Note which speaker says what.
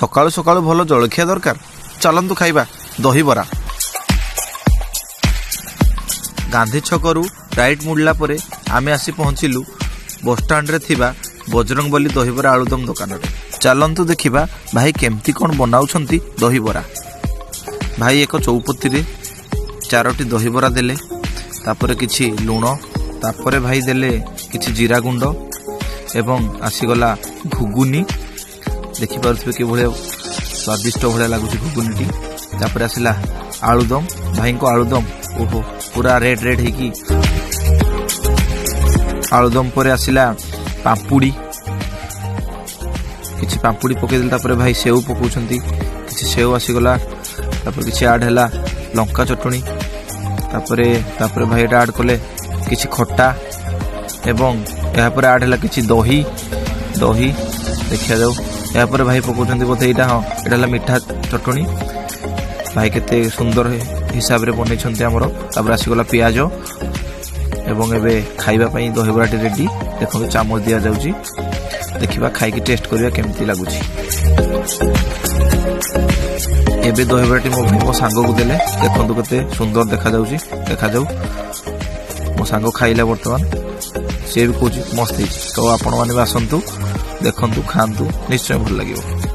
Speaker 1: सकाळु सकाळु भल जलखिया दरकार चलतु खाइबा दहीबरा। गांधी छकरू राइट मुड़ला परे आमे आसी पहुंचिलु बसस्टाण्ड रे थिबा बजरंगबली दहीबरा आलुदम दुकान रे। चलतु देखिबा भाई केमती कोन बनाउछंती दहीबरा। भाई एक चौपती रे 4टी दहीबरा देले, तापरे किछि लुण, तापरे भाई देले किछि जीरा गुंड एवं आसीगला घुगुनी। देखि पारुथबे कि भले स्वादिष्ट भले लागुछि घुगुनीटी। तापरे आसिला आलुदम, भाई को आलुदम ओहो पूरा रेड रेड हेकी आलुदम परे आसिला पाम्पुड़ी, किछि पाम्पुड़ी पके देल। तापरे भाई सेव पकोछंती, किछि सेव आसीगला। तापरे किछि ऐड हैला लंका चटणी। तापरे भाई एटा ऐड कले किछि खट्टा एवं यहाँ पर ऐड हैला किछि दही देखिया जाऊ। यहाँ पर भाई पकोछंती बोधे एटा हाँ एटा हैला मीठा चटणी। भाई केते सुंदर हिसाब रे बनेछंती हमरो। तापर आसीगला पियाज एवं एबे खाइबा पई दहीबराटी रेडी। देखो चामच दिया जाउची, देखिबा खाई के टेस्ट करिया केमती लागुची। एबे दहीबराटी मो सांग को देले, देखंतु केते सुंदर देखा जाउची। देखा जाऊ मो सांग खाइला वर्तमान से भी कहूँ मस्त। तो आपण माने आसतु देखंतु खांतु निश्चय भल लागियो।